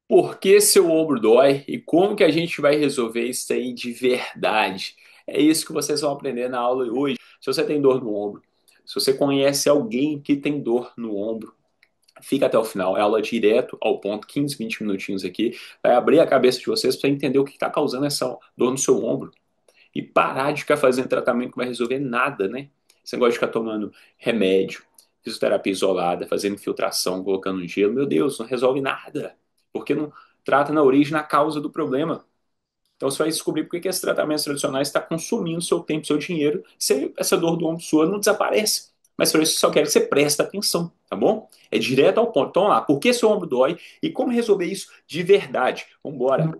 Por que seu ombro dói e como que a gente vai resolver isso aí de verdade? É isso que vocês vão aprender na aula hoje. Se você tem dor no ombro, se você conhece alguém que tem dor no ombro, fica até o final. É aula direto ao ponto, 15, 20 minutinhos aqui. Vai abrir a cabeça de vocês para entender o que está causando essa dor no seu ombro e parar de ficar fazendo tratamento que não vai resolver nada, né? Você gosta de ficar tomando remédio, fisioterapia isolada, fazendo infiltração, colocando gelo. Meu Deus, não resolve nada. Porque não trata na origem, na causa do problema. Então você vai descobrir por que esses tratamentos tradicionais estão consumindo seu tempo, seu dinheiro, se essa dor do ombro sua não desaparece. Mas para isso eu só quero que você preste atenção, tá bom? É direto ao ponto. Então vamos lá, por que seu ombro dói e como resolver isso de verdade? Vamos embora.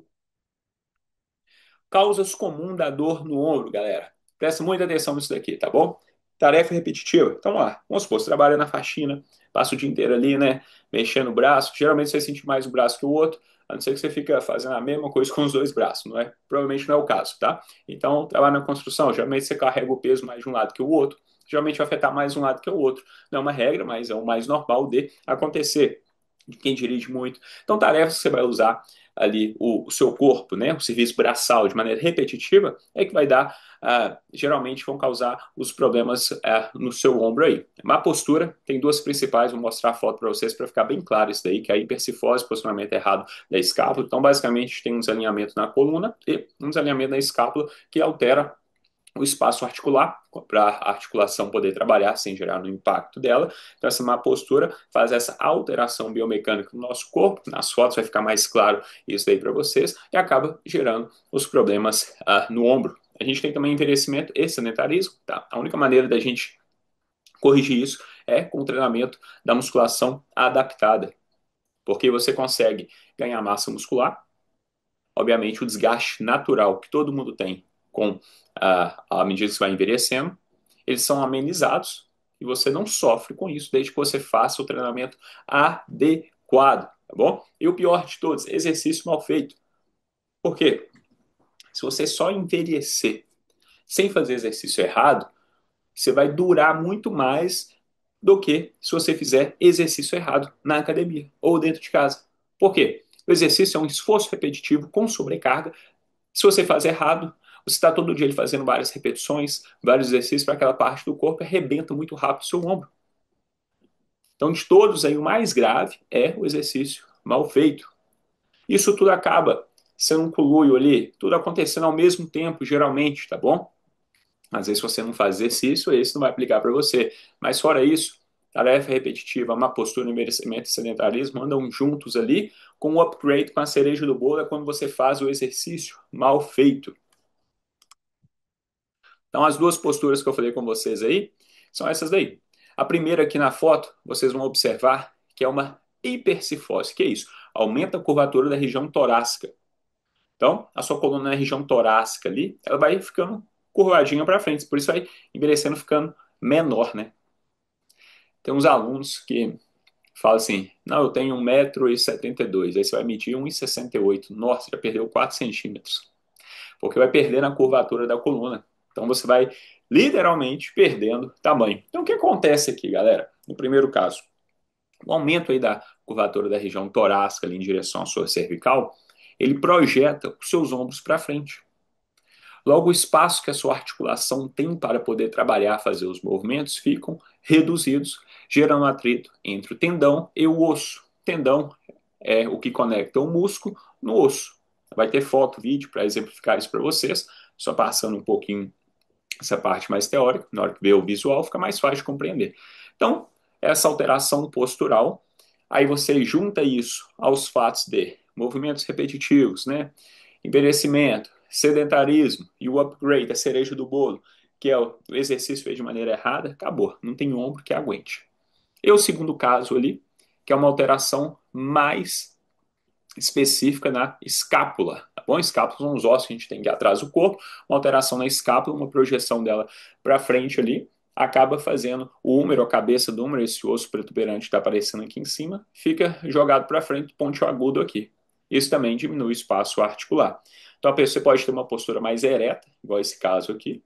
Causas comuns da dor no ombro, galera. Presta muita atenção nisso daqui, tá bom? Tarefa repetitiva. Então, vamos lá. Vamos supor, você trabalha na faxina, passa o dia inteiro ali, né? Mexendo o braço. Geralmente você sente mais um braço que o outro, a não ser que você fica fazendo a mesma coisa com os dois braços, não é? Provavelmente não é o caso, tá? Então, trabalha na construção, geralmente você carrega o peso mais de um lado que o outro. Geralmente vai afetar mais um lado que o outro. Não é uma regra, mas é o mais normal de acontecer de quem dirige muito. Então, tarefas que você vai usar ali o seu corpo, né, o serviço braçal de maneira repetitiva, é que vai dar, geralmente vão causar os problemas no seu ombro aí. Má postura, tem duas principais, vou mostrar a foto para vocês para ficar bem claro isso daí, que é a hipercifose, posicionamento errado da escápula. Então, basicamente, tem um desalinhamento na coluna e um desalinhamento na escápula que altera o espaço articular, para a articulação poder trabalhar sem gerar no impacto dela. Então, essa má postura faz essa alteração biomecânica no nosso corpo. Nas fotos vai ficar mais claro isso daí para vocês e acaba gerando os problemas no ombro. A gente tem também envelhecimento e sedentarismo. Tá? A única maneira da gente corrigir isso é com o treinamento da musculação adaptada, porque você consegue ganhar massa muscular, obviamente, o desgaste natural que todo mundo tem com a medida que você vai envelhecendo, eles são amenizados e você não sofre com isso desde que você faça o treinamento adequado, tá bom? E o pior de todos, exercício mal feito. Por quê? Se você só envelhecer sem fazer exercício errado, você vai durar muito mais do que se você fizer exercício errado na academia ou dentro de casa. Por quê? O exercício é um esforço repetitivo com sobrecarga. Se você faz errado, você está todo dia fazendo várias repetições, vários exercícios para aquela parte do corpo e arrebenta muito rápido o seu ombro. Então, de todos aí, o mais grave é o exercício mal feito. Isso tudo acaba sendo um coluio ali, tudo acontecendo ao mesmo tempo, geralmente, tá bom? Às vezes, se você não faz exercício, esse não vai aplicar para você. Mas fora isso, tarefa repetitiva, má postura, envelhecimento e sedentarismo andam juntos ali, com o upgrade, com a cereja do bolo, é quando você faz o exercício mal feito. Então, as duas posturas que eu falei com vocês aí são essas daí. A primeira aqui na foto, vocês vão observar que é uma hipercifose. Que é isso? Aumenta a curvatura da região torácica. Então, a sua coluna na região torácica ali, ela vai ficando curvadinha para frente. Por isso vai envelhecendo, ficando menor, né? Tem uns alunos que falam assim, não, eu tenho 1,72 m. Aí você vai medir 1,68 m. Nossa, já perdeu 4 centímetros. Porque vai perdendo a curvatura da coluna. Então você vai literalmente perdendo tamanho. Então o que acontece aqui, galera? No primeiro caso, o aumento aí da curvatura da região torácica ali em direção à sua cervical, ele projeta os seus ombros para frente. Logo, o espaço que a sua articulação tem para poder trabalhar, fazer os movimentos, ficam reduzidos, gerando atrito entre o tendão e o osso. O tendão é o que conecta o músculo no osso. Vai ter foto, vídeo para exemplificar isso para vocês, só passando um pouquinho essa parte mais teórica, na hora que vê o visual fica mais fácil de compreender. Então, essa alteração postural, aí você junta isso aos fatos de movimentos repetitivos, né? Envelhecimento, sedentarismo e o upgrade, a cereja do bolo, que é o exercício feito de maneira errada, acabou, não tem ombro que aguente. E o segundo caso ali, que é uma alteração mais específica na escápula, tá bom? Escápula são os ossos que a gente tem aqui atrás do corpo, uma alteração na escápula, uma projeção dela para frente ali, acaba fazendo o húmero, a cabeça do húmero, esse osso protuberante que está aparecendo aqui em cima, fica jogado para frente, pontiagudo aqui. Isso também diminui o espaço articular. Então a pessoa pode ter uma postura mais ereta, igual esse caso aqui,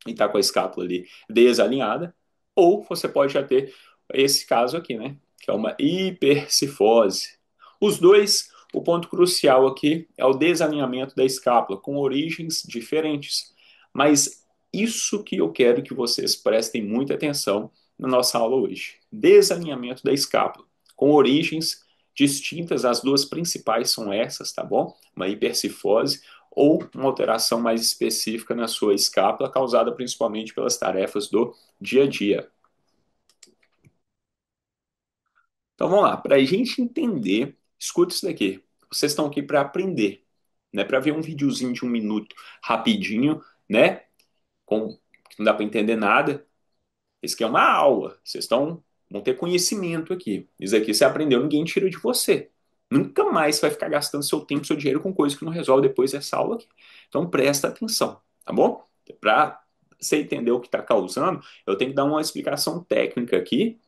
e está com a escápula ali desalinhada, ou você pode já ter esse caso aqui, né? Que é uma hipercifose. Os dois o ponto crucial aqui é o desalinhamento da escápula, com origens diferentes. Mas isso que eu quero que vocês prestem muita atenção na nossa aula hoje. Desalinhamento da escápula, com origens distintas, as duas principais são essas, tá bom? Uma hipercifose ou uma alteração mais específica na sua escápula, causada principalmente pelas tarefas do dia a dia. Então vamos lá, para a gente entender, escuta isso daqui. Vocês estão aqui para aprender, não é para ver um videozinho de 1 minuto rapidinho, né? Com, que não dá para entender nada. Isso aqui é uma aula. Vão ter conhecimento aqui. Isso aqui você aprendeu, ninguém tira de você. Nunca mais você vai ficar gastando seu tempo, seu dinheiro com coisa que não resolve depois dessa aula aqui. Então presta atenção, tá bom? Para você entender o que está causando, eu tenho que dar uma explicação técnica aqui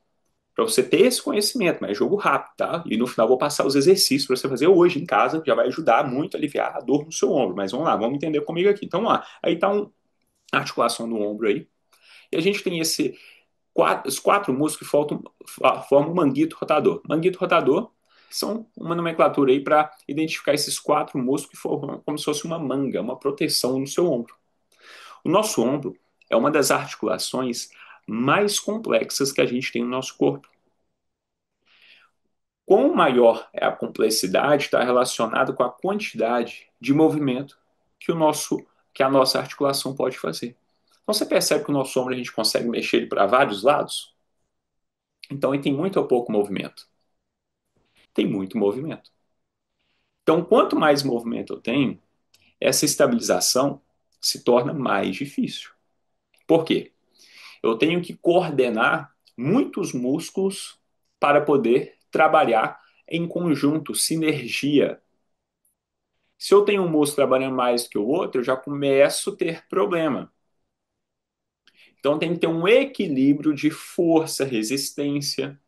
para você ter esse conhecimento, mas é jogo rápido, tá? E no final eu vou passar os exercícios para você fazer hoje em casa, que já vai ajudar muito a aliviar a dor no seu ombro. Mas vamos lá, vamos entender comigo aqui. Então vamos lá. Aí tá uma articulação do ombro aí. E a gente tem os quatro músculos que formam o manguito rotador. Manguito rotador são uma nomenclatura aí para identificar esses quatro músculos que formam como se fosse uma manga, uma proteção no seu ombro. O nosso ombro é uma das articulações mais complexas que a gente tem no nosso corpo. Quanto maior é a complexidade, está relacionado com a quantidade de movimento que a nossa articulação pode fazer. Então você percebe que o nosso ombro a gente consegue mexer ele para vários lados? Então ele tem muito ou pouco movimento? Tem muito movimento. Então quanto mais movimento eu tenho, essa estabilização se torna mais difícil. Por quê? Eu tenho que coordenar muitos músculos para poder trabalhar em conjunto, sinergia. Se eu tenho um músculo trabalhando mais do que o outro, eu já começo a ter problema. Então tem que ter um equilíbrio de força, resistência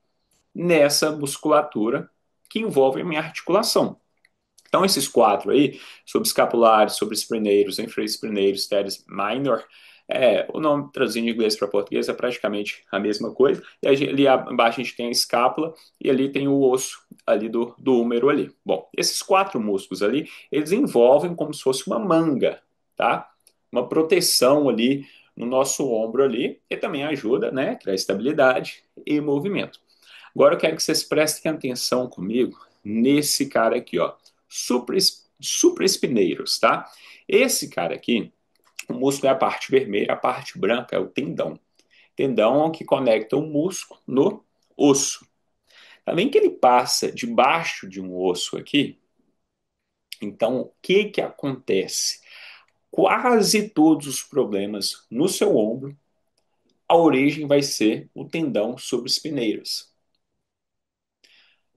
nessa musculatura que envolve a minha articulação. Então esses quatro aí, subescapulares, sobreespineiros, infraespineiros, teres minor, o nome traduzindo de inglês para português é praticamente a mesma coisa. E ali abaixo a gente tem a escápula e ali tem o osso ali do húmero ali. Bom, esses quatro músculos ali, eles envolvem como se fosse uma manga, tá? Uma proteção ali no nosso ombro ali, e também ajuda, né, a criar estabilidade e movimento. Agora eu quero que vocês prestem atenção comigo nesse cara aqui, ó, supraespineiros, tá? Esse cara aqui, o músculo é a parte vermelha, a parte branca é o tendão. Tendão é o que conecta o músculo no osso. Também que ele passa debaixo de um osso aqui, então o que que acontece? Quase todos os problemas no seu ombro, a origem vai ser o tendão supraespineiros.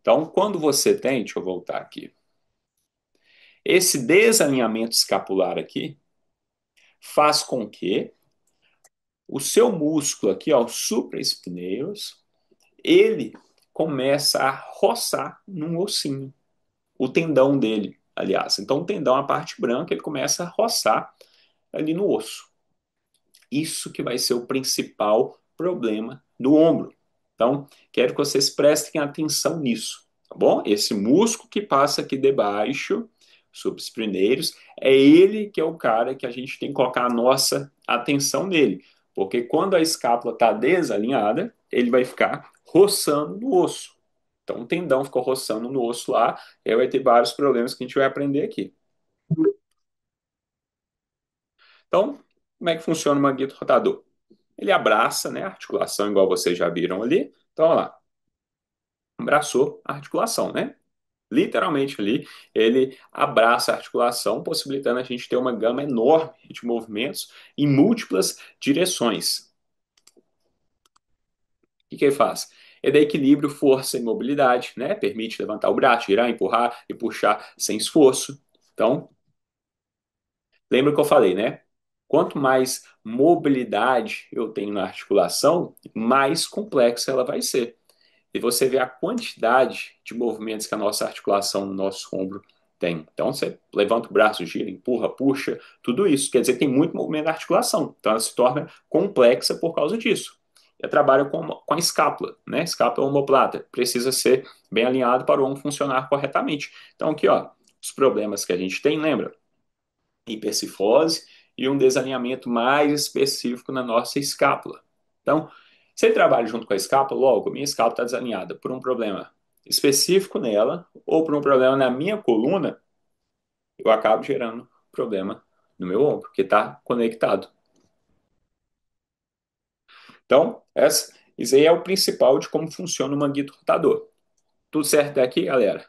Então, quando você tem, deixa eu voltar aqui, esse desalinhamento escapular aqui, faz com que o seu músculo aqui, ó, o supraespineiros, ele começa a roçar num ossinho, o tendão dele, aliás. Então, o tendão, a parte branca, ele começa a roçar ali no osso. Isso que vai ser o principal problema do ombro. Então, quero que vocês prestem atenção nisso, tá bom? Esse músculo que passa aqui debaixo, subespineiros, é ele que é o cara que a gente tem que colocar a nossa atenção nele. Porque quando a escápula está desalinhada, ele vai ficar roçando no osso. Então, o tendão ficou roçando no osso lá, e aí vai ter vários problemas que a gente vai aprender aqui. Então, como é que funciona o manguito rotador? Ele abraça, né, a articulação, igual vocês já viram ali. Então, olha lá, abraçou a articulação, né? Literalmente ali, ele abraça a articulação, possibilitando a gente ter uma gama enorme de movimentos em múltiplas direções. O que ele faz? Ele dá equilíbrio, força e mobilidade, né? Permite levantar o braço, girar, empurrar e puxar sem esforço. Então, lembra que eu falei, né? Quanto mais mobilidade eu tenho na articulação, mais complexa ela vai ser. E você vê a quantidade de movimentos que a nossa articulação no nosso ombro tem. Então, você levanta o braço, gira, empurra, puxa, tudo isso. Quer dizer que tem muito movimento na articulação. Então, ela se torna complexa por causa disso. Eu trabalho com a escápula, né? Escápula omoplata. Precisa ser bem alinhado para o ombro funcionar corretamente. Então, aqui, ó, os problemas que a gente tem, lembra? Hipercifose e um desalinhamento mais específico na nossa escápula. Então, se ele trabalha junto com a escápula, logo, a minha escápula está desalinhada por um problema específico nela ou por um problema na minha coluna, eu acabo gerando problema no meu ombro, que está conectado. Então, isso aí é o principal de como funciona o manguito rotador. Tudo certo até aqui, galera?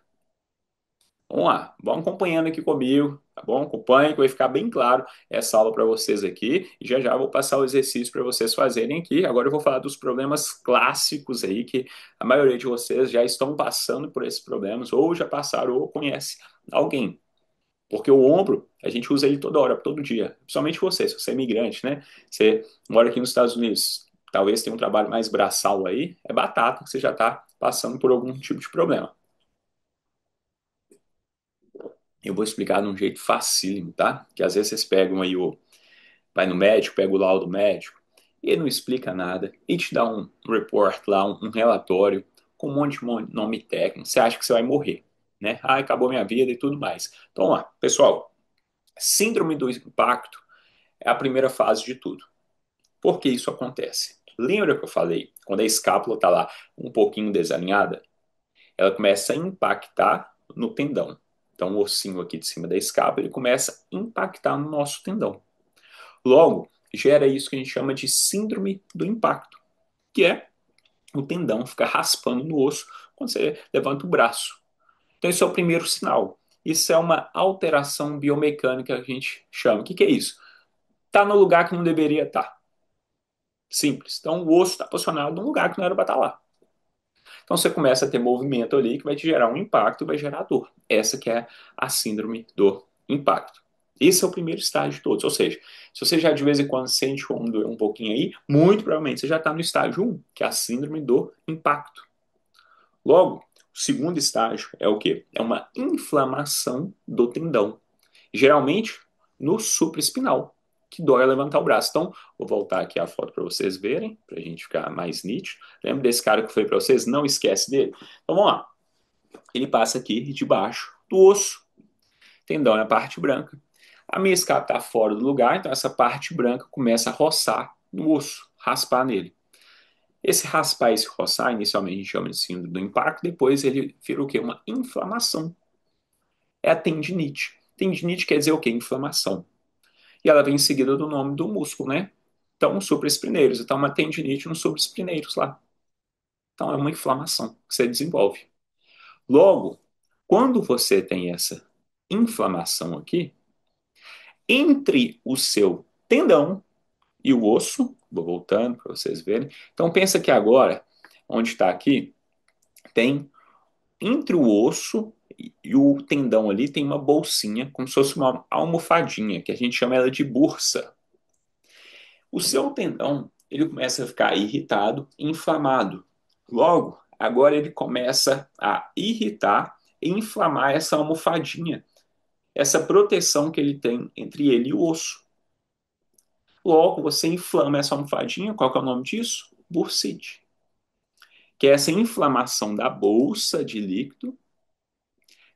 Vamos lá, vão acompanhando aqui comigo, tá bom? Acompanhe que vai ficar bem claro essa aula para vocês aqui. E já já vou passar o exercício para vocês fazerem aqui. Agora eu vou falar dos problemas clássicos aí que a maioria de vocês já estão passando por esses problemas, ou já passaram, ou conhece alguém. Porque o ombro, a gente usa ele toda hora, todo dia. Principalmente você, se você é imigrante, né? Você mora aqui nos Estados Unidos, talvez tenha um trabalho mais braçal aí, é batata que você já está passando por algum tipo de problema. Eu vou explicar de um jeito facílimo, tá? Que às vezes vocês pegam aí vai no médico, pega o laudo médico, e ele não explica nada, e te dá um report lá, um relatório, com um monte de nome técnico, você acha que você vai morrer, né? Ah, acabou minha vida e tudo mais. Então, lá, pessoal, síndrome do impacto é a primeira fase de tudo. Por que isso acontece? Lembra que eu falei, quando a escápula está lá um pouquinho desalinhada, ela começa a impactar no tendão. Então, o ossinho aqui de cima da escápula, ele começa a impactar no nosso tendão. Logo, gera isso que a gente chama de síndrome do impacto, que é o tendão ficar raspando no osso quando você levanta o braço. Então, esse é o primeiro sinal. Isso é uma alteração biomecânica que a gente chama. O que é isso? Está no lugar que não deveria estar. Simples. Então, o osso está posicionado num lugar que não era para estar lá. Então você começa a ter movimento ali que vai te gerar um impacto e vai gerar dor. Essa que é a síndrome do impacto. Esse é o primeiro estágio de todos. Ou seja, se você já de vez em quando sente o ombro um pouquinho aí, muito provavelmente você já está no estágio 1, que é a síndrome do impacto. Logo, o segundo estágio é o quê? É uma inflamação do tendão. Geralmente no supraespinal, que dói levantar o braço. Então, vou voltar aqui a foto para vocês verem, para a gente ficar mais nítido. Lembra desse cara que foi para vocês? Não esquece dele. Então, vamos lá. Ele passa aqui debaixo do osso. Tendão é a parte branca. A minha escada está fora do lugar, então essa parte branca começa a roçar no osso, raspar nele. Esse raspar, esse roçar, inicialmente a gente chama de síndrome do impacto, depois ele vira o quê? Uma inflamação. É a tendinite. Tendinite quer dizer o quê? Inflamação. E ela vem em seguida do nome do músculo, né? Então, supraespineiros. Então, uma tendinite nos supraespineiros lá. Então, é uma inflamação que você desenvolve. Logo, quando você tem essa inflamação aqui, entre o seu tendão e o osso, vou voltando para vocês verem. Então, pensa que agora, onde está aqui, tem entre o osso e o tendão ali, tem uma bolsinha, como se fosse uma almofadinha, que a gente chama ela de bursa. O seu tendão, ele começa a ficar irritado, inflamado. Logo, agora ele começa a irritar e inflamar essa almofadinha, essa proteção que ele tem entre ele e o osso. Logo, você inflama essa almofadinha, qual que é o nome disso? Bursite. Que é essa inflamação da bolsa de líquido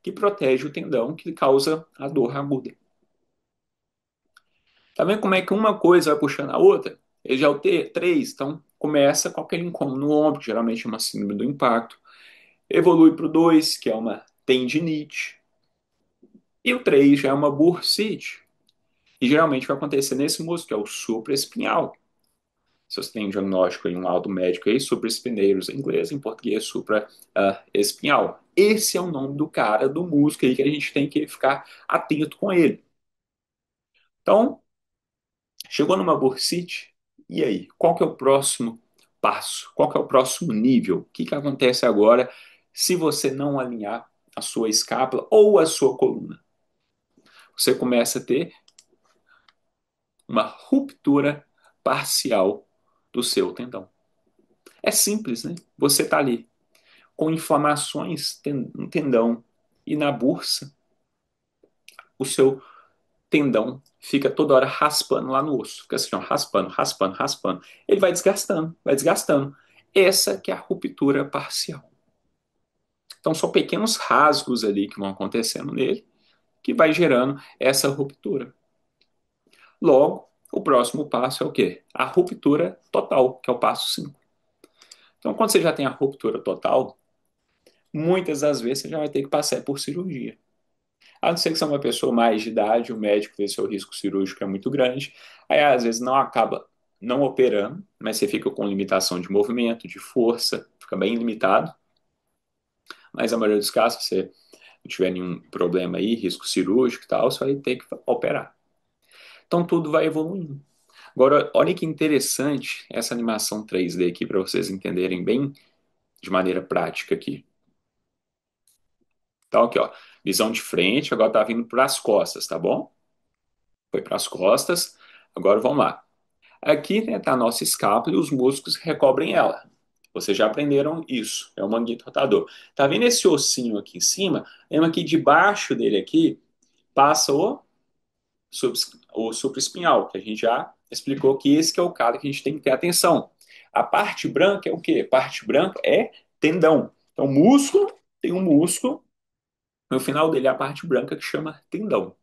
que protege o tendão, que causa a dor aguda. Tá vendo como é que uma coisa vai puxando a outra? Ele já é o T3, então começa com aquele incômodo no ombro, que geralmente é uma síndrome do impacto. Evolui para o 2, que é uma tendinite. E o 3 já é uma bursite. E geralmente vai acontecer nesse músculo, que é o supraespinhal. Se você tem um diagnóstico em um laudo médico aí, supraespineiros em inglês, em português, supraespinhal. Esse é o nome do cara, do músculo aí que a gente tem que ficar atento com ele. Então, chegou numa bursite, e aí? Qual que é o próximo passo? Qual que é o próximo nível? O que que acontece agora se você não alinhar a sua escápula ou a sua coluna? Você começa a ter uma ruptura parcial do seu tendão. É simples, né? Você está ali com inflamações no tendão e na bursa, o seu tendão fica toda hora raspando lá no osso. Fica assim, ó, raspando, raspando, raspando. Ele vai desgastando, vai desgastando. Essa que é a ruptura parcial. Então são pequenos rasgos ali que vão acontecendo nele, que vai gerando essa ruptura. Logo, o próximo passo é o quê? A ruptura total, que é o passo 5. Então, quando você já tem a ruptura total, muitas das vezes você já vai ter que passar por cirurgia. A não ser que você é uma pessoa mais de idade, o médico vê seu risco cirúrgico é muito grande, aí às vezes não acaba não operando, mas você fica com limitação de movimento, de força, fica bem limitado. Mas a maioria dos casos, se você não tiver nenhum problema aí, risco cirúrgico e tal, você vai ter que operar. Então tudo vai evoluindo. Agora, olha que interessante essa animação 3D aqui para vocês entenderem bem de maneira prática aqui. Então, aqui, ó, visão de frente, agora tá vindo para as costas, tá bom? Foi para as costas. Agora vamos lá. Aqui, né, tá a nossa escápula e os músculos que recobrem ela. Vocês já aprenderam isso. É o manguito rotador. Tá vendo esse ossinho aqui em cima? Lembra que debaixo dele aqui passa o supraespinhal, que a gente já explicou que esse que é o cara que a gente tem que ter atenção. A parte branca é o quê? A parte branca é tendão. Então, músculo, tem um músculo, no final dele é a parte branca que chama tendão.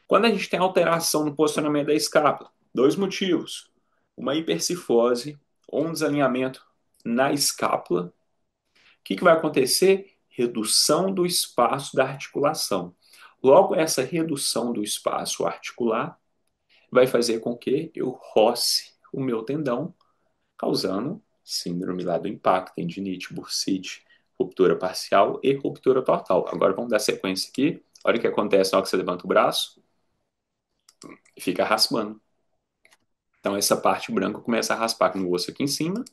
Quando a gente tem alteração no posicionamento da escápula, dois motivos. Uma hipercifose ou um desalinhamento na escápula, o que vai acontecer? Redução do espaço da articulação. Logo, essa redução do espaço articular vai fazer com que eu roce o meu tendão, causando síndrome lá do impacto, tendinite, bursite, ruptura parcial e ruptura total. Agora vamos dar sequência aqui. Olha o que acontece na hora que você levanta o braço e fica raspando. Então essa parte branca começa a raspar no osso aqui em cima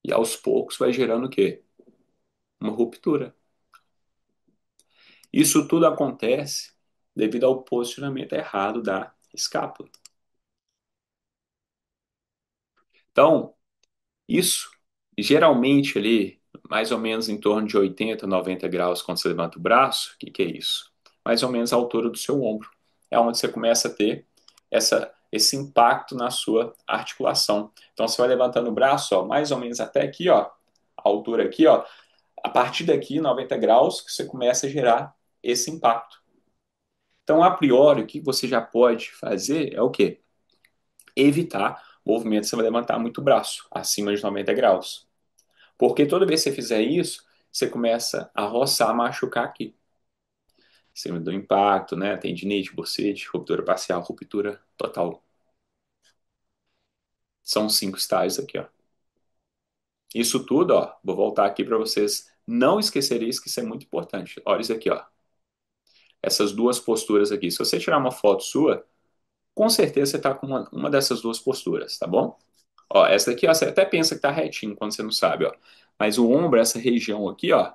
e aos poucos vai gerando o quê? Uma ruptura. Isso tudo acontece devido ao posicionamento errado da escápula. Então, isso, geralmente ali, mais ou menos em torno de 80, 90 graus quando você levanta o braço, o que é isso? Mais ou menos a altura do seu ombro. É onde você começa a ter esse impacto na sua articulação. Então você vai levantando o braço, ó, mais ou menos até aqui, ó, a altura aqui, ó. A partir daqui, 90 graus, que você começa a gerar esse impacto. Então, a priori, o que você já pode fazer é o quê? Evitar movimentos, você vai levantar muito o braço, acima de 90 graus. Porque toda vez que você fizer isso, você começa a roçar, machucar aqui. Cima do impacto, né? Tendinite, bursite, ruptura parcial, ruptura total. São 5 estágios aqui, ó. Isso tudo, ó, vou voltar aqui para vocês não esquecerem isso, que isso é muito importante. Olha isso aqui, ó. Essas duas posturas aqui. Se você tirar uma foto sua, com certeza você está com uma dessas duas posturas, tá bom? Ó, essa aqui, ó, você até pensa que tá retinho quando você não sabe, ó. Mas o ombro, essa região aqui, ó,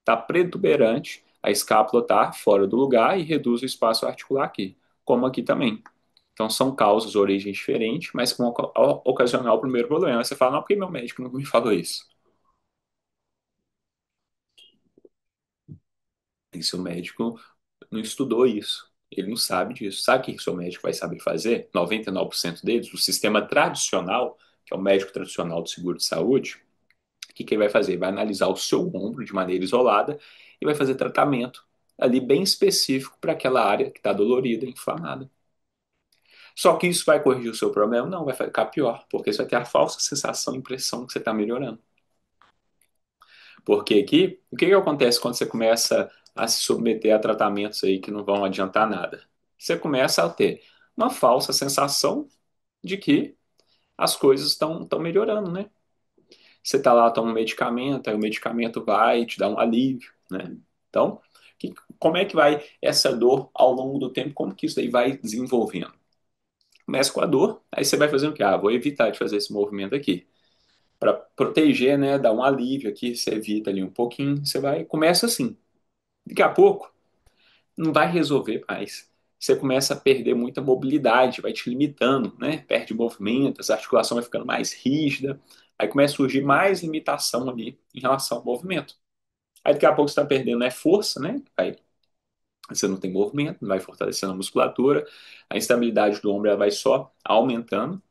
tá protuberante, a escápula tá fora do lugar e reduz o espaço articular aqui, como aqui também. Então são causas, origens diferentes, mas com ocasionar o primeiro problema. Aí você fala, não, porque meu médico não me falou isso? E seu médico não estudou isso. Ele não sabe disso. Sabe o que o seu médico vai saber fazer? 99% deles, o sistema tradicional, que é o médico tradicional do seguro de saúde, o que ele vai fazer? Ele vai analisar o seu ombro de maneira isolada e vai fazer tratamento ali bem específico para aquela área que está dolorida, inflamada. Só que isso vai corrigir o seu problema? Não, vai ficar pior, porque você vai ter a falsa sensação e impressão que você está melhorando. Porque aqui, o que acontece quando você começa a se submeter a tratamentos aí que não vão adiantar nada? Você começa a ter uma falsa sensação de que as coisas estão melhorando, né? Você está lá, toma um medicamento, aí o medicamento vai te dar um alívio, né? Então, como é que vai essa dor ao longo do tempo? Como que isso daí vai desenvolvendo? Começa com a dor, aí você vai fazendo o quê? Ah, vou evitar de fazer esse movimento aqui. Para proteger, né? Dar um alívio aqui, você evita ali um pouquinho, você vai, começa assim. Daqui a pouco, não vai resolver mais. Você começa a perder muita mobilidade, vai te limitando, né? Perde movimento, a articulação vai ficando mais rígida, aí começa a surgir mais limitação ali em relação ao movimento. Aí daqui a pouco você está perdendo força, né? Aí você não tem movimento, não vai fortalecendo a musculatura, a instabilidade do ombro ela vai só aumentando.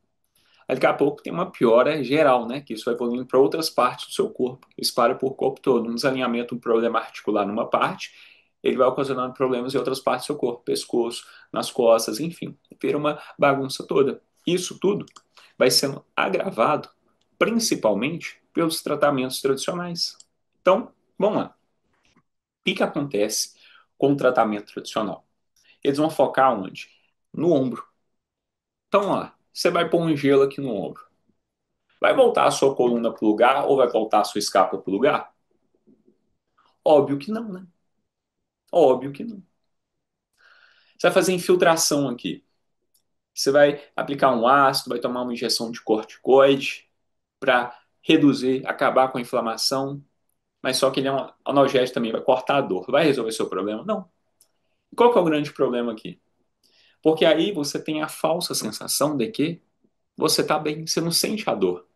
Aí daqui a pouco tem uma piora geral, né? Que isso vai evoluindo para outras partes do seu corpo. Espalha por corpo todo. Um desalinhamento, um problema articular numa parte, ele vai ocasionando problemas em outras partes do seu corpo, pescoço, nas costas, enfim. Vira uma bagunça toda. Isso tudo vai sendo agravado principalmente pelos tratamentos tradicionais. Então, vamos lá. O que acontece com o tratamento tradicional? Eles vão focar onde? No ombro. Então, lá, você vai pôr um gelo aqui no ombro. Vai voltar a sua coluna para o lugar ou vai voltar a sua escápula para o lugar? Óbvio que não, né? Óbvio que não. Você vai fazer infiltração aqui. Você vai aplicar um ácido, vai tomar uma injeção de corticoide para reduzir, acabar com a inflamação, mas só que ele é um analgésico também, vai cortar a dor. Vai resolver seu problema? Não. Qual que é o grande problema aqui? Porque aí você tem a falsa sensação de que você está bem, você não sente a dor.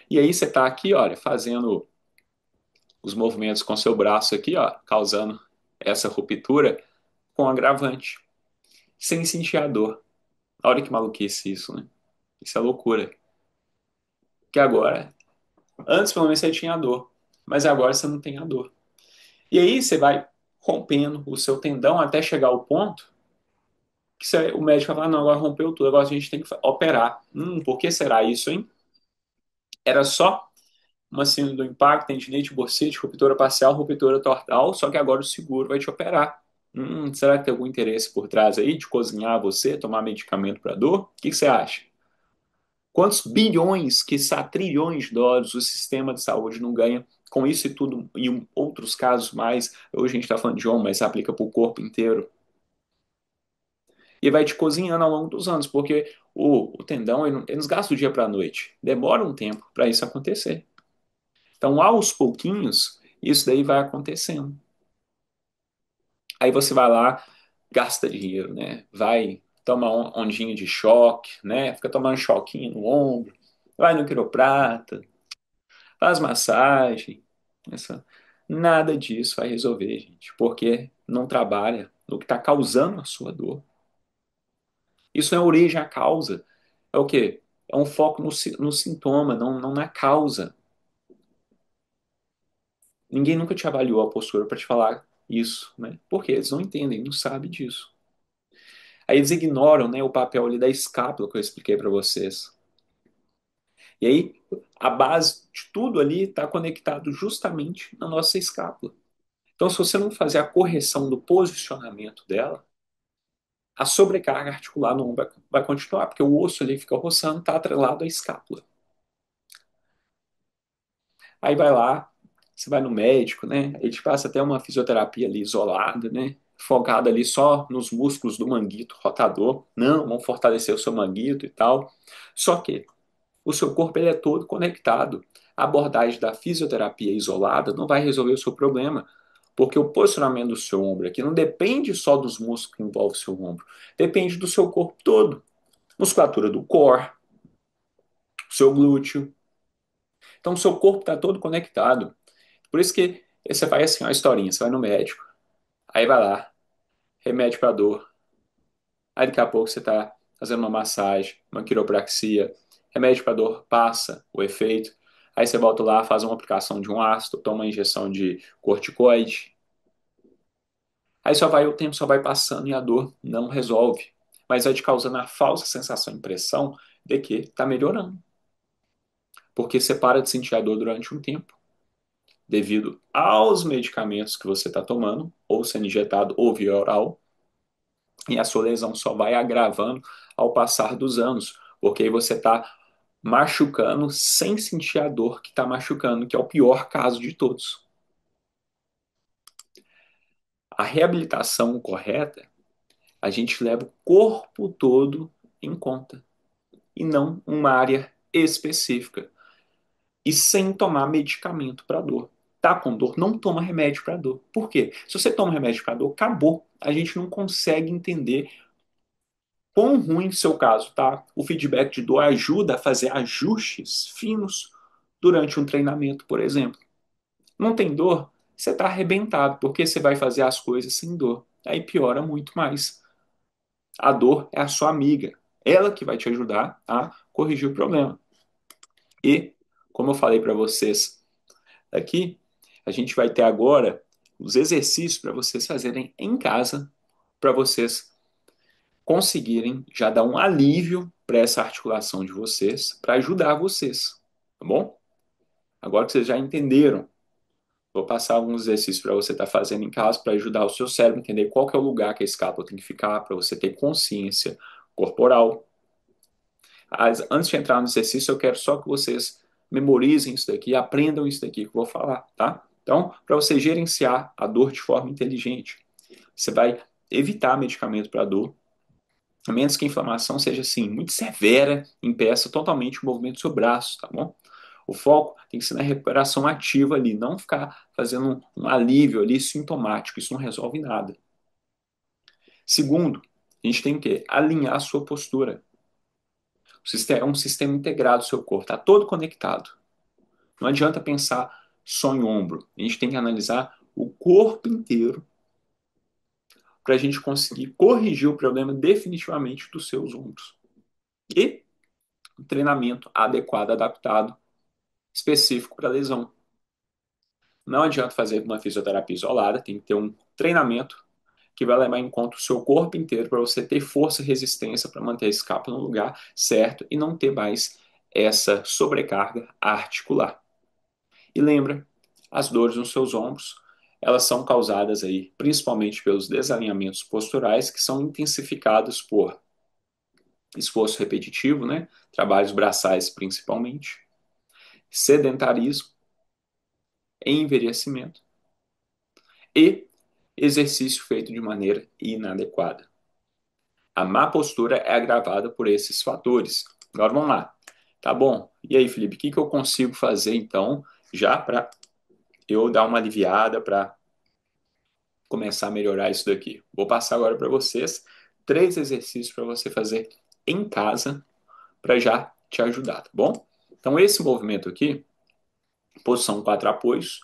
E aí você está aqui, olha, fazendo os movimentos com seu braço aqui, ó, causando essa ruptura com agravante, sem sentir a dor. Olha que maluquice isso, né? Isso é loucura. Que agora, antes pelo menos você tinha a dor, mas agora você não tem a dor. E aí você vai rompendo o seu tendão até chegar ao ponto que o médico vai falar, não, agora rompeu tudo, agora a gente tem que operar. Por que será isso, hein? Era só uma síndrome do impacto, tendinite, bursite, ruptura parcial, ruptura total, só que agora o seguro vai te operar. Será que tem algum interesse por trás aí de cozinhar você, tomar medicamento para dor? O que você acha? Quantos bilhões, quiçá trilhões de dólares o sistema de saúde não ganha com isso e tudo, e outros casos mais? Hoje a gente está falando de homem, mas aplica para o corpo inteiro. E vai te cozinhando ao longo dos anos, porque o tendão ele nos gasta do dia para a noite. Demora um tempo para isso acontecer. Então, aos pouquinhos, isso daí vai acontecendo. Aí você vai lá, gasta dinheiro, né? Vai tomar ondinha de choque, né? Fica tomando choquinho no ombro, vai no quiroprata, faz massagem. Essa... Nada disso vai resolver, gente, porque não trabalha no que está causando a sua dor. Isso não é origem à causa. É o quê? É um foco no sintoma, não na causa. Ninguém nunca te avaliou a postura para te falar isso, né? Porque eles não entendem, não sabem disso. Aí eles ignoram, né, o papel ali da escápula que eu expliquei para vocês. E aí a base de tudo ali está conectado justamente na nossa escápula. Então, se você não fazer a correção do posicionamento dela, a sobrecarga articular no ombro vai continuar, porque o osso ali fica roçando, está atrelado à escápula. Aí vai lá, você vai no médico, né? Ele te passa até uma fisioterapia ali isolada, né? Focada ali só nos músculos do manguito rotador. Não, vamos fortalecer o seu manguito e tal. Só que o seu corpo ele é todo conectado. A abordagem da fisioterapia isolada não vai resolver o seu problema, porque o posicionamento do seu ombro aqui não depende só dos músculos que envolvem o seu ombro, depende do seu corpo todo. Musculatura do core, seu glúteo. Então, o seu corpo está todo conectado. Por isso que você faz assim, uma historinha, você vai no médico, aí vai lá, remédio para dor, aí daqui a pouco você está fazendo uma massagem, uma quiropraxia, remédio para dor passa o efeito, aí você volta lá, faz uma aplicação de um ácido, toma uma injeção de corticoide, aí o tempo só vai passando e a dor não resolve, mas vai te causando a falsa sensação, impressão de que está melhorando, porque você para de sentir a dor durante um tempo, devido aos medicamentos que você está tomando, ou sendo injetado ou via oral, e a sua lesão só vai agravando ao passar dos anos, porque aí você está machucando sem sentir a dor que está machucando, que é o pior caso de todos. A reabilitação correta, a gente leva o corpo todo em conta, e não uma área específica, e sem tomar medicamento para dor. Tá com dor? Não toma remédio para dor. Por quê? Se você toma remédio para dor, acabou. A gente não consegue entender quão ruim o seu caso, tá? O feedback de dor ajuda a fazer ajustes finos durante um treinamento, por exemplo. Não tem dor? você está arrebentado, porque você vai fazer as coisas sem dor. Aí piora muito mais. A dor é a sua amiga, ela que vai te ajudar a corrigir o problema. E, como eu falei para vocês aqui, a gente vai ter agora os exercícios para vocês fazerem em casa, para vocês conseguirem já dar um alívio para essa articulação de vocês, para ajudar vocês, tá bom? Agora que vocês já entenderam, vou passar alguns exercícios para você estar fazendo em casa para ajudar o seu cérebro a entender qual que é o lugar que a escápula tem que ficar, para você ter consciência corporal. Antes de entrar no exercício, eu quero só que vocês memorizem isso daqui, aprendam isso daqui que eu vou falar, tá? Então, para você gerenciar a dor de forma inteligente, você vai evitar medicamento para dor, a menos que a inflamação seja assim muito severa, impeça totalmente o movimento do seu braço, tá bom? O foco tem que ser na recuperação ativa ali, não ficar fazendo um alívio ali sintomático, isso não resolve nada. Segundo, a gente tem que alinhar a sua postura. O sistema é um sistema integrado do seu corpo, está todo conectado. Não adianta pensar só em ombro, a gente tem que analisar o corpo inteiro para a gente conseguir corrigir o problema definitivamente dos seus ombros. E um treinamento adequado, adaptado, específico para a lesão. Não adianta fazer uma fisioterapia isolada, tem que ter um treinamento que vai levar em conta o seu corpo inteiro para você ter força e resistência para manter a escápula no lugar certo e não ter mais essa sobrecarga articular. E lembra, as dores nos seus ombros, elas são causadas aí principalmente pelos desalinhamentos posturais que são intensificados por esforço repetitivo, né? Trabalhos braçais principalmente, sedentarismo, envelhecimento e exercício feito de maneira inadequada. A má postura é agravada por esses fatores. Agora vamos lá. Tá bom? E aí, Felipe, o que eu consigo fazer então, já para eu dar uma aliviada, para começar a melhorar isso daqui? Vou passar agora para vocês 3 exercícios para você fazer em casa para já te ajudar, tá bom? Então, esse movimento aqui, posição 4 apoios,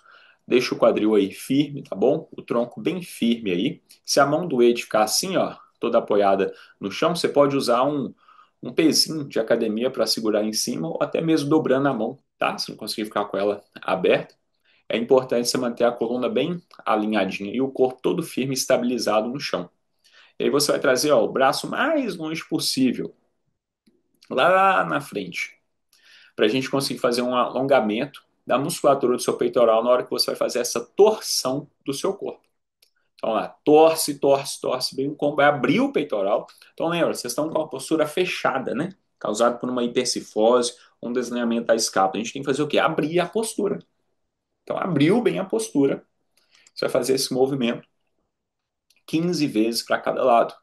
deixa o quadril aí firme, tá bom? O tronco bem firme aí. Se a mão doer de ficar assim, ó, toda apoiada no chão, você pode usar um pezinho de academia para segurar em cima ou até mesmo dobrando a mão, tá? Se não conseguir ficar com ela aberta. É importante você manter a coluna bem alinhadinha e o corpo todo firme e estabilizado no chão. E aí você vai trazer, ó, o braço mais longe possível, lá na frente, para a gente conseguir fazer um alongamento da musculatura do seu peitoral na hora que você vai fazer essa torção do seu corpo. Então lá, torce, torce, torce bem, como vai abrir o peitoral. Então lembra, vocês estão com a postura fechada, né? Causado por uma hipercifose, um desalinhamento da escápula. A gente tem que fazer o quê? Abrir a postura. Então abriu bem a postura. Você vai fazer esse movimento 15 vezes para cada lado.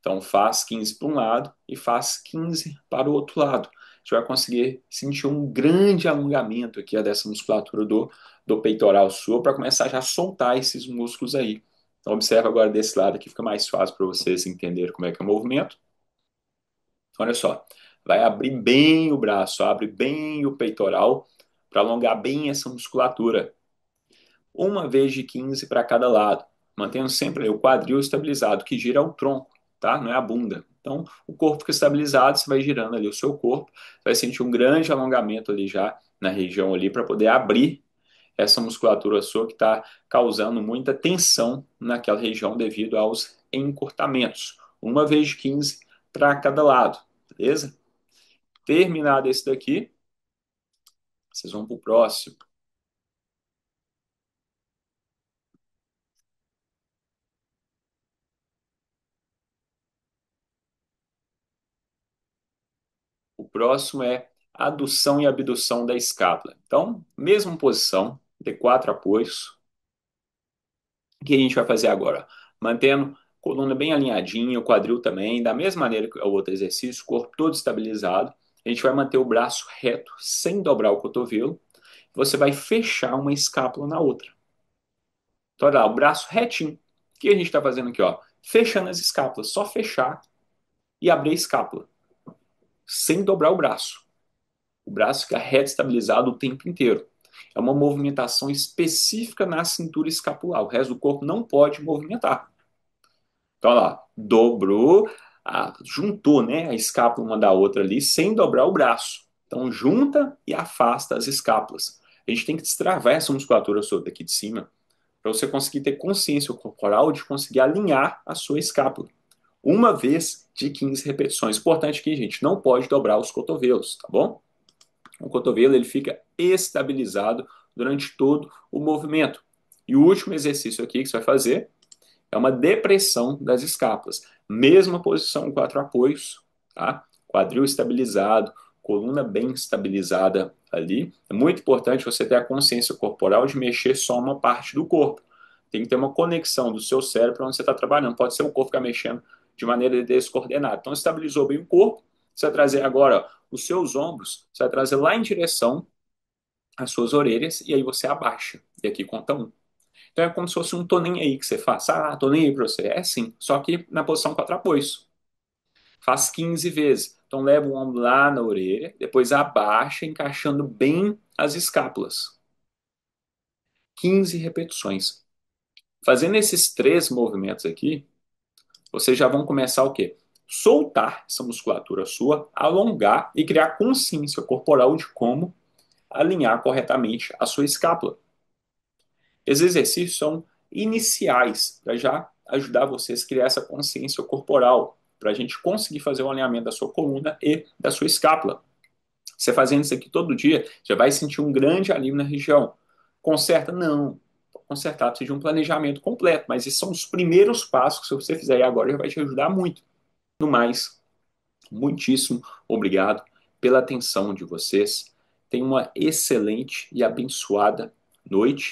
Então faz 15 para um lado e faz 15 para o outro lado. A gente vai conseguir sentir um grande alongamento aqui dessa musculatura do peitoral sua para começar já a soltar esses músculos aí. Então observa agora desse lado aqui, fica mais fácil para vocês entenderem como é que é o movimento. Olha só, vai abrir bem o braço, abre bem o peitoral para alongar bem essa musculatura. Uma vez de 15 para cada lado, mantendo sempre o quadril estabilizado, que gira o tronco, tá? Não é a bunda. Então, o corpo fica estabilizado, você vai girando ali o seu corpo, vai sentir um grande alongamento ali já na região ali para poder abrir essa musculatura sua que está causando muita tensão naquela região devido aos encurtamentos. Uma vez de 15 para cada lado, beleza? Terminado esse daqui, vocês vão para o próximo. O próximo é adução e abdução da escápula. Então, mesma posição, de 4 apoios. O que a gente vai fazer agora? Mantendo a coluna bem alinhadinha, o quadril também, da mesma maneira que o outro exercício, o corpo todo estabilizado. A gente vai manter o braço reto, sem dobrar o cotovelo. Você vai fechar uma escápula na outra. Então, olha lá, o braço retinho. O que a gente está fazendo aqui? Ó? Fechando as escápulas. Só fechar e abrir a escápula, sem dobrar o braço. O braço fica reto, estabilizado o tempo inteiro. É uma movimentação específica na cintura escapular. O resto do corpo não pode movimentar. Então, olha lá, dobrou, juntou, né, a escápula uma da outra ali, sem dobrar o braço. Então, junta e afasta as escápulas. A gente tem que destravar essa musculatura daqui de cima para você conseguir ter consciência corporal de conseguir alinhar a sua escápula. Uma vez de 15 repetições. Importante aqui, gente, não pode dobrar os cotovelos, tá bom? O cotovelo ele fica estabilizado durante todo o movimento. E o último exercício aqui que você vai fazer é uma depressão das escápulas. Mesma posição, quatro apoios, tá? Quadril estabilizado, coluna bem estabilizada ali. É muito importante você ter a consciência corporal de mexer só uma parte do corpo. Tem que ter uma conexão do seu cérebro onde você está trabalhando. Pode ser o corpo ficar mexendo de maneira descoordenada. Então, estabilizou bem o corpo. Você vai trazer agora ó, os seus ombros, você vai trazer lá em direção às suas orelhas e aí você abaixa. E aqui conta um. Então é como se fosse um tô nem aí que você faz. Ah, tô nem aí pra você. É sim, só que na posição quatro apoios. Faz 15 vezes. Então leva o ombro lá na orelha, depois abaixa, encaixando bem as escápulas. 15 repetições. Fazendo esses três movimentos aqui, vocês já vão começar o quê? Soltar essa musculatura sua, alongar e criar consciência corporal de como alinhar corretamente a sua escápula. Esses exercícios são iniciais para já ajudar vocês a criar essa consciência corporal, para a gente conseguir fazer o alinhamento da sua coluna e da sua escápula. Você fazendo isso aqui todo dia, já vai sentir um grande alívio na região. Conserta? Não. Consertar precisa de um planejamento completo, mas esses são os primeiros passos que se você fizer agora já vai te ajudar muito. No mais, muitíssimo obrigado pela atenção de vocês. Tenham uma excelente e abençoada noite.